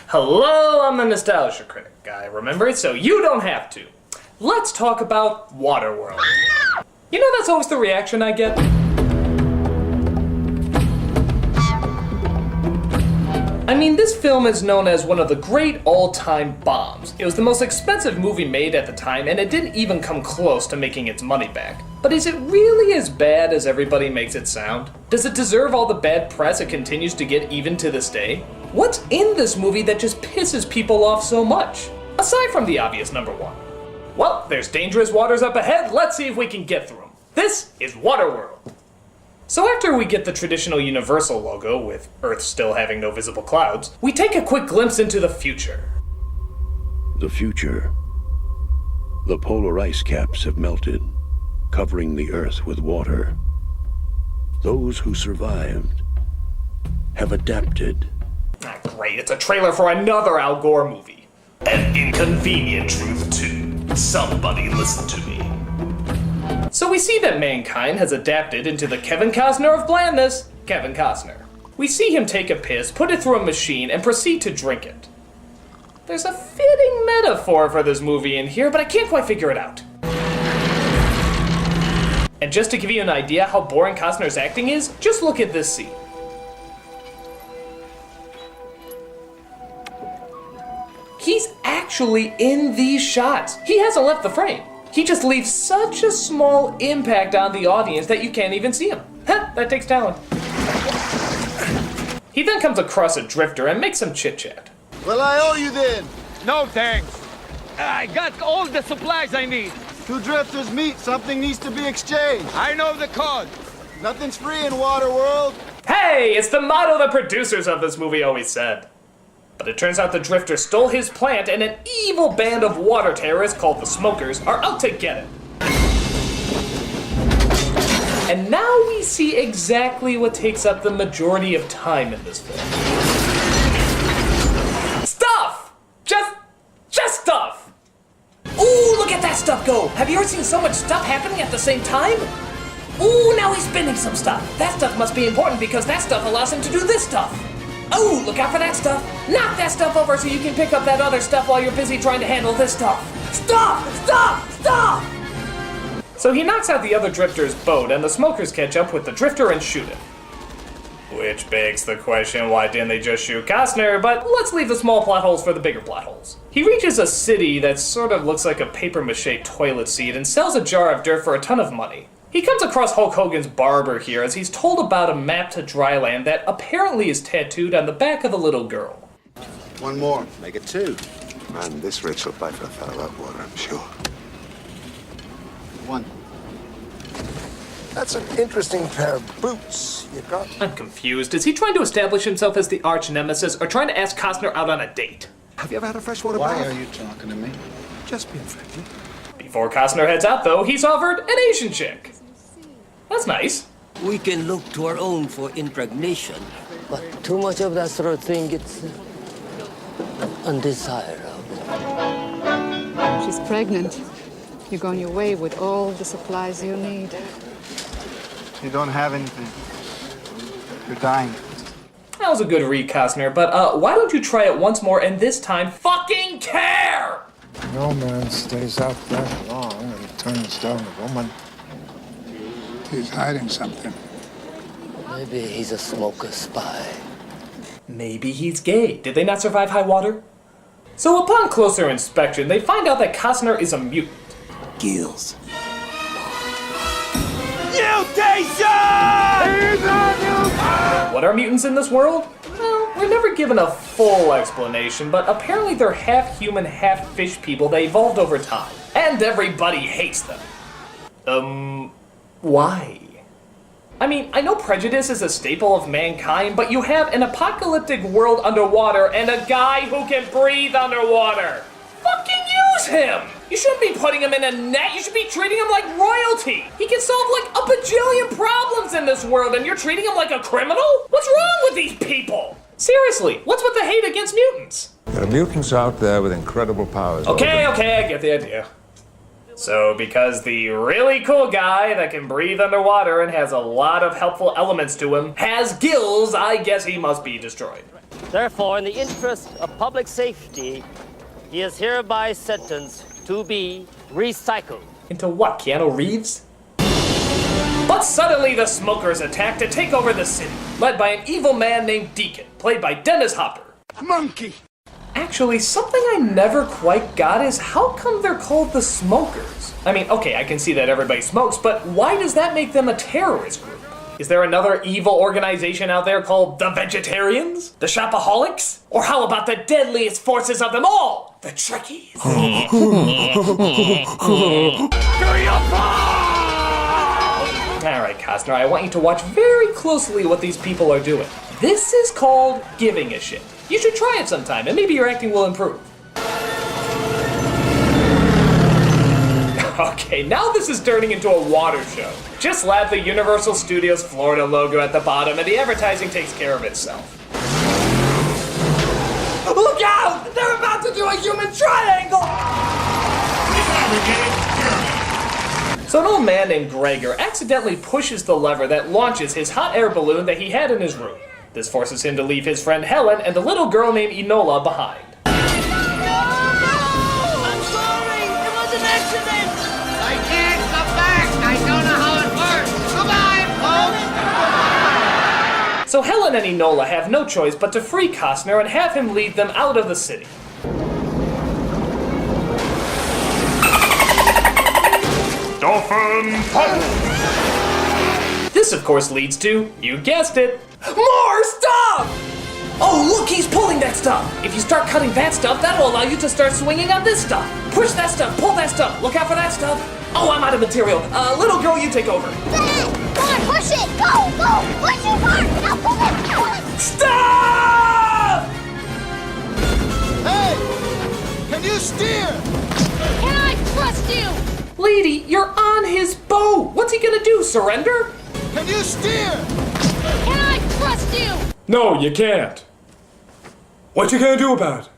Hello, I'm the Nostalgia Critic guy, remember it? So you don't have to. Let's talk about Waterworld. You know, that's always the reaction I get. I mean, this film is known as one of the great all-time bombs. It was the most expensive movie made at the time, and it didn't even come close to making its money back. But is it really as bad as everybody makes it sound? Does it deserve all the bad press it continues to get even to this day? What's in this movie that just pisses people off so much? Aside from the obvious number one. Well, there's dangerous waters up ahead, let's see if we can get through them. This is Waterworld. So after we get the traditional Universal logo, with Earth still having no visible clouds, we take a quick glimpse into the future. The future. The polar ice caps have melted, covering the Earth with water. Those who survived have adapted. Ah, great, it's a trailer for another Al Gore movie. An inconvenient truth too. Somebody listen to me. So we see that mankind has adapted into the Kevin Costner of blandness, Kevin Costner. We see him take a piss, put it through a machine, and proceed to drink it. There's a fitting metaphor for this movie in here, but I can't quite figure it out. And just to give you an idea how boring Costner's acting is, just look at this scene. He's actually in these shots. He hasn't left the frame. He just leaves such a small impact on the audience that you can't even see him. Heh, that takes talent. He then comes across a drifter and makes some chit-chat. Well, I owe you then. No thanks. I got all the supplies I need. Two drifters meet, something needs to be exchanged. I know the code. Nothing's free in Waterworld. Hey, it's the motto the producers of this movie always said. But it turns out the drifter stole his plant and an evil band of water terrorists called the Smokers are out to get it. And now we see exactly what takes up the majority of time in this film. Stuff! Just stuff! Ooh, look at that stuff go! Have you ever seen so much stuff happening at the same time? Ooh, now he's spinning some stuff. That stuff must be important because that stuff allows him to do this stuff. Oh, look out for that stuff. Knock that stuff over so you can pick up that other stuff while you're busy trying to handle this stuff. Stop! So he knocks out the other drifter's boat and the Smokers catch up with the drifter and shoot him. Which begs the question, why didn't they just shoot Costner? But let's leave the small plot holes for the bigger plot holes. He reaches a city that sort of looks like a papier-mâché toilet seat and sells a jar of dirt for a ton of money. He comes across Hulk Hogan's barber here as he's told about a map to dryland that apparently is tattooed on the back of a little girl. One more. Make it two. And this rich will buy for a fellow up water, I'm sure. One. That's an interesting pair of boots you got. I'm confused. Is he trying to establish himself as the arch nemesis or trying to ask Costner out on a date? Have you ever had a freshwater Why bath? are you talking to me? Just being friendly. Before Costner heads out, though, he's offered an Asian chick. That's nice. We can look to our own for impregnation, but too much of that sort of thing gets undesirable. She's pregnant. You're going your way with all the supplies you need. You don't have anything. You're dying. That was a good read, Costner, but why don't you try it once more and this time fucking care? No man stays out that long and turns down a woman. He's hiding something. Maybe he's a smoker spy. Maybe he's gay. Did they not survive high water? So upon closer inspection, they find out that Costner is a mutant. Gills. What are mutants in this world? Well, we're never given a full explanation, but apparently they're half human, half fish people that evolved over time. And everybody hates them. Why? I mean, I know prejudice is a staple of mankind, but you have an apocalyptic world underwater and a guy who can breathe underwater. Fucking use him! You shouldn't be putting him in a net, you should be treating him like royalty! He can solve like a bajillion problems in this world and you're treating him like a criminal? What's wrong with these people? Seriously, what's with the hate against mutants? There are mutants out there with incredible powers. Okay, I get the idea. So, because the really cool guy that can breathe underwater and has a lot of helpful elements to him has gills, I guess he must be destroyed. Therefore, in the interest of public safety, he is hereby sentenced to be recycled. Into what, Keanu Reeves? But suddenly the smokers attack to take over the city, led by an evil man named Deacon, played by Dennis Hopper. Monkey! Actually, something I never quite got is how come they're called the Smokers? I mean, okay, I can see that everybody smokes, but why does that make them a terrorist group? Is there another evil organization out there called the Vegetarians? The Shopaholics? Or how about the deadliest forces of them all? The Trekkies? Alright, Costner, I want you to watch very closely what these people are doing. This is called giving a shit. You should try it sometime, and maybe your acting will improve. Okay, now this is turning into a water show. Just slap the Universal Studios Florida logo at the bottom, and the advertising takes care of itself. Look out! They're about to do a human triangle! So an old man named Gregor accidentally pushes the lever that launches his hot air balloon that he had in his room. This forces him to leave his friend Helen and the little girl named Enola behind. No! I'm sorry! It was an accident! I can't come back! I don't know how it works! Goodbye, folks! So Helen and Enola have no choice but to free Costner and have him lead them out of the city. Dolphin Pop! This, of course, leads to, you guessed it, more stuff! Oh, look, he's pulling that stuff! If you start cutting that stuff, that'll allow you to start swinging on this stuff. Push that stuff, pull that stuff, look out for that stuff. Oh, I'm out of material. Little girl, you take over. Dad! Come on, push it! Go! Go! Push it hard! Now pull it! Pull it! Stop! Hey! Can you steer? Can I trust you? Lady, you're on his boat. What's he gonna do, surrender? Can you steer? Can I trust you? No, you can't. What you gonna do about it?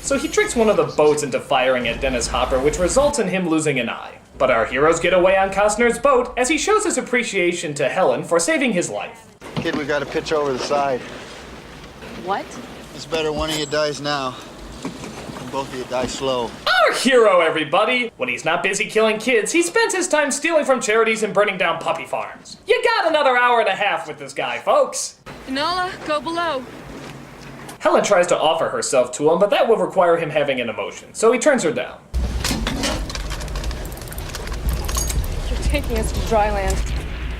So he tricks one of the boats into firing at Dennis Hopper, which results in him losing an eye. But our heroes get away on Costner's boat as he shows his appreciation to Helen for saving his life. Kid, we gotta pitch over the side. What? It's better one of you dies now than both of you die slow. Our hero, everybody! When he's not busy killing kids, he spends his time stealing from charities and burning down puppy farms. You got another hour and a half with this guy, folks. Enola, go below. Helen tries to offer herself to him, but that will require him having an emotion, so he turns her down. You're taking us to dry land.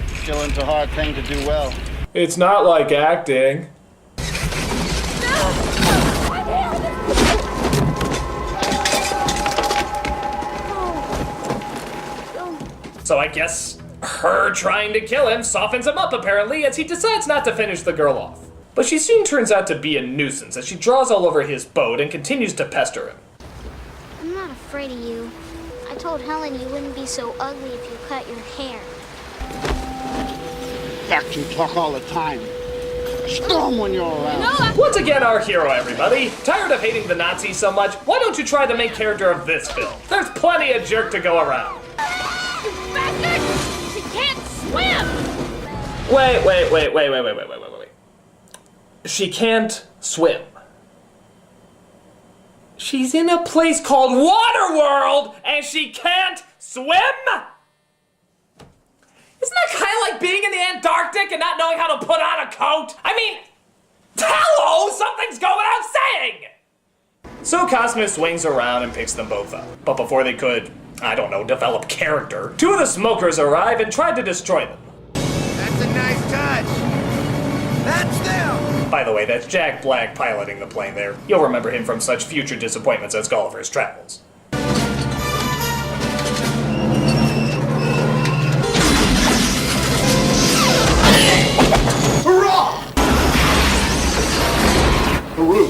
Killing's a hard thing to do well. It's not like acting. So I guess her trying to kill him softens him up, apparently, as he decides not to finish the girl off. But she soon turns out to be a nuisance as she draws all over his boat and continues to pester him. I'm not afraid of you. I told Helen you wouldn't be so ugly if you cut your hair. Fact, you talk all the time. Storm when you're around. Once again, our hero, everybody. Tired of hating the Nazis so much? Why don't you try the main character of this film? There's plenty of jerk to go around. Bastard! She can't swim! Wait. She can't swim. She's in a place called Waterworld, and she can't swim? Isn't that kind of like being in the Antarctic and not knowing how to put on a coat? I mean, hello, something's going without saying! So Costner swings around and picks them both up. But before they could, I don't know, develop character, two of the smokers arrive and try to destroy them. That's a nice touch. That's them. By the way, that's Jack Black piloting the plane there. You'll remember him from such future disappointments as Gulliver's Travels. Hurrah! Haru.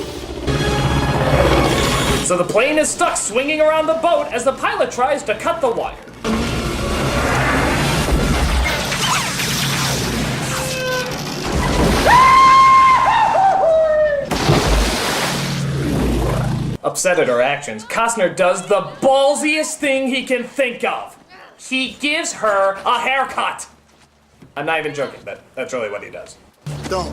So the plane is stuck swinging around the boat as the pilot tries to cut the wire. Upset at her actions, Costner does the ballsiest thing he can think of. He gives her a haircut. I'm not even joking, but that's really what he does. Don't.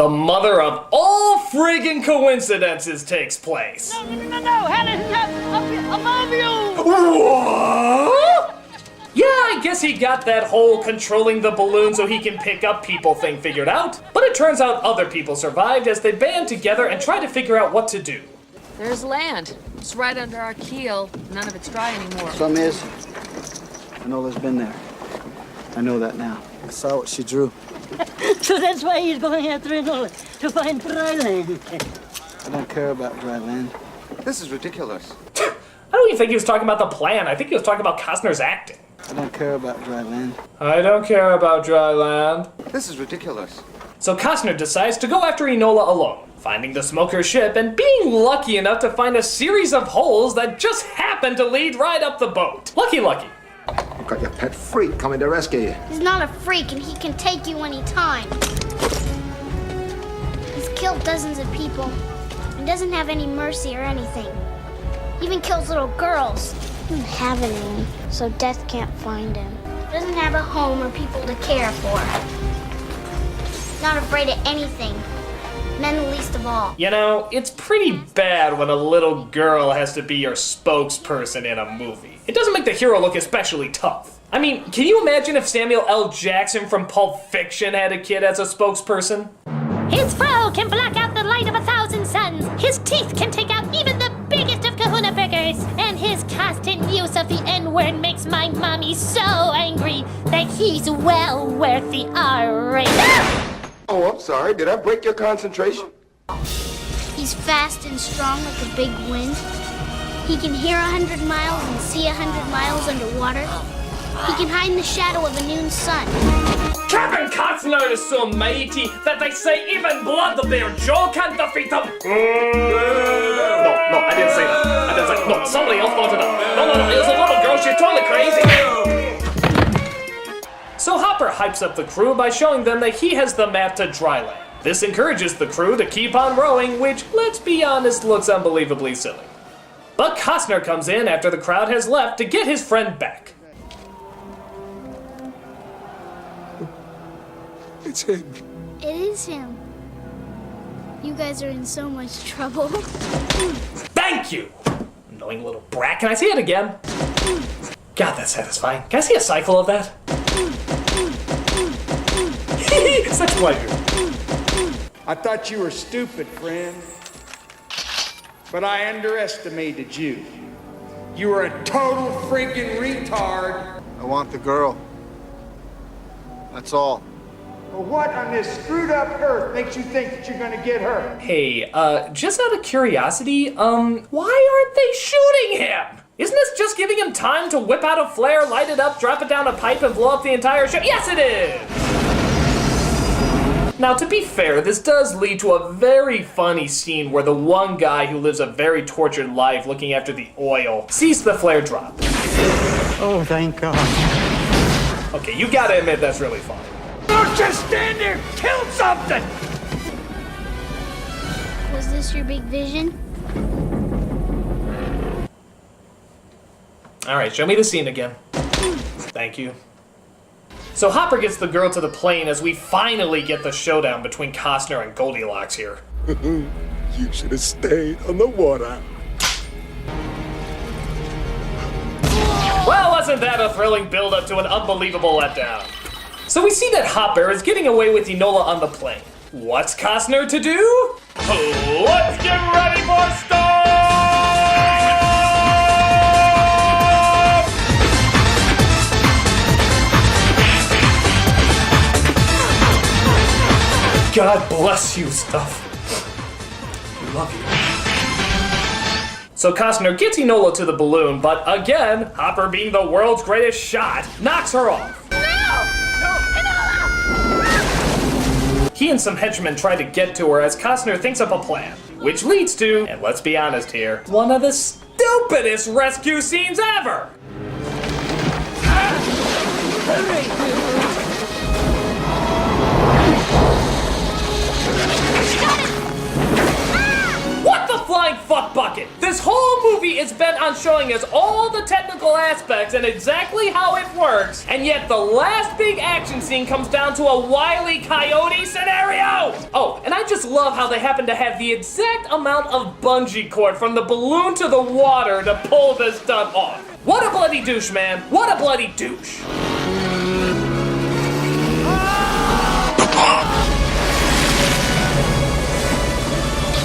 the mother of all friggin' coincidences takes place. No, Helen, above you! What? Yeah, I guess he got that whole controlling the balloon so he can pick up people thing figured out. But it turns out other people survived as they band together and try to figure out what to do. There's land. It's right under our keel. None of it's dry anymore. Some is. Enola's been there. I know that now. I saw what she drew. So that's why he's going after Enola, to find dry land. I don't care about dry land. This is ridiculous. I don't even think he was talking about the plan. I think he was talking about Costner's acting. I don't care about dry land. I don't care about dry land. This is ridiculous. So Costner decides to go after Enola alone, finding the smoker's ship and being lucky enough to find a series of holes that just happen to lead right up the boat. Lucky. You've got your pet freak coming to rescue you. He's not a freak and he can take you anytime. He's killed dozens of people and doesn't have any mercy or anything. He even kills little girls. He doesn't have a name, so death can't find him. He doesn't have a home or people to care for. Not afraid of anything. Men least of all. You know, it's pretty bad when a little girl has to be your spokesperson in a movie. It doesn't make the hero look especially tough. I mean, can you imagine if Samuel L. Jackson from Pulp Fiction had a kid as a spokesperson? His fro can block out the light of 1,000 suns. His teeth can take out even the biggest of kahuna burgers. And his constant use of the N-word makes my mommy so angry that he's well worth the R rating. Oh, I'm sorry. Did I break your concentration? He's fast and strong like a big wind. He can hear 100 miles and see 100 miles underwater. He can hide in the shadow of a noon sun. Captain Costner is so mighty that they say even blood of their jaw can't defeat him. No, I didn't say that. No, somebody else brought it up. No, it was a little girl. She's totally crazy. So Hopper hypes up the crew by showing them that he has the map to dry land. This encourages the crew to keep on rowing, which, let's be honest, looks unbelievably silly. But Costner comes in after the crowd has left to get his friend back. It's him. It is him. You guys are in so much trouble. Thank you! Annoying little brat. Can I see it again? God, that's satisfying. Can I see a cycle of that? Such pleasure. I thought you were stupid, friend. But I underestimated you. You were a total freaking retard. I want the girl. That's all. Well, what on this screwed up earth makes you think that you're gonna get her? Hey, just out of curiosity, why aren't they shooting him? Isn't this just giving him time to whip out a flare, light it up, drop it down a pipe, and blow up the entire ship? Yes, it is! Now, to be fair, this does lead to a very funny scene where the one guy who lives a very tortured life looking after the oil sees the flare drop. Oh, thank God. Okay, you gotta admit that's really funny. Don't just stand there! Kill something! Was this your big vision? Alright, show me the scene again. Thank you. So Hopper gets the girl to the plane as we finally get the showdown between Costner and Goldilocks here. You should have stayed on the water. Well, wasn't that a thrilling build-up to an unbelievable letdown? So we see that Hopper is getting away with Enola on the plane. What's Costner to do? Let's get ready for storm! God bless you, Stuff. We love you. So Costner gets Enola to the balloon, but again, Hopper being the world's greatest shot, knocks her off. He and some henchmen try to get to her as Costner thinks up a plan, which leads to, and let's be honest here, one of the stupidest rescue scenes ever! What the flying fuck bucket. This whole movie is bent on showing us all the technical aspects and exactly how it works, and yet the last big action scene comes down to a Wile E. Coyote scenario! Oh, and I just love how they happen to have the exact amount of bungee cord from the balloon to the water to pull this stunt off. What a bloody douche, man. What a bloody douche.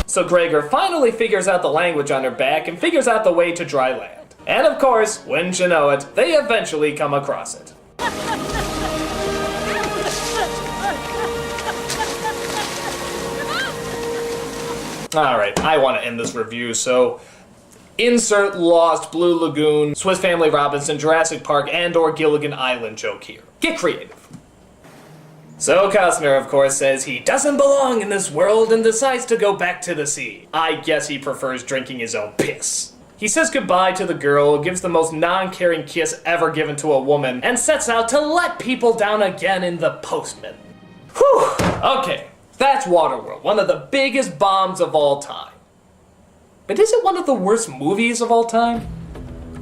So Gregor finally figures out the language on her back and figures out the way to dry land. And of course, wouldn't you know it, they eventually come across it. Alright, I want to end this review, so insert Lost, Blue Lagoon, Swiss Family Robinson, Jurassic Park, and/or Gilligan Island joke here. Get creative. So Costner, of course, says he doesn't belong in this world and decides to go back to the sea. I guess he prefers drinking his own piss. He says goodbye to the girl, gives the most non-caring kiss ever given to a woman, and sets out to let people down again in The Postman. Whew, okay, that's Waterworld, one of the biggest bombs of all time. But is it one of the worst movies of all time?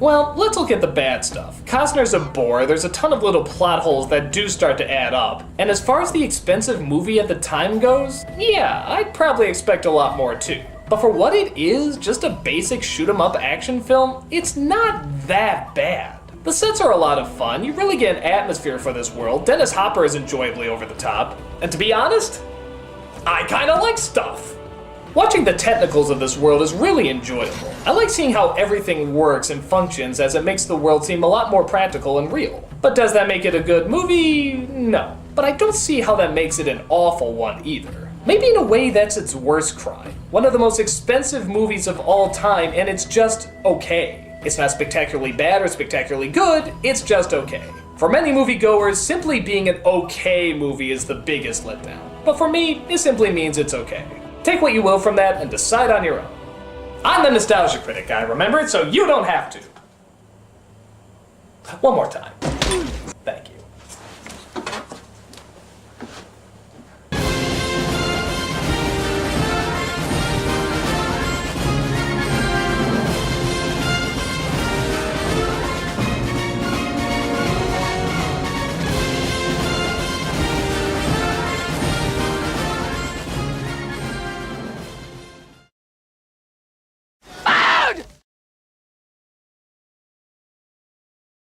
Well, let's look at the bad stuff. Costner's a bore, there's a ton of little plot holes that do start to add up. And as far as the expensive movie at the time goes, yeah, I'd probably expect a lot more too. But for what it is, just a basic shoot-'em-up action film, it's not that bad. The sets are a lot of fun, you really get an atmosphere for this world, Dennis Hopper is enjoyably over the top, and to be honest, I kinda like stuff. Watching the technicals of this world is really enjoyable. I like seeing how everything works and functions as it makes the world seem a lot more practical and real. But does that make it a good movie? No. But I don't see how that makes it an awful one either. Maybe in a way that's its worst crime. One of the most expensive movies of all time, and it's just okay. It's not spectacularly bad or spectacularly good, it's just okay. For many moviegoers, simply being an okay movie is the biggest letdown. But for me, it simply means it's okay. Take what you will from that and decide on your own. I'm the Nostalgia Critic, guy, remember it, so you don't have to. One more time.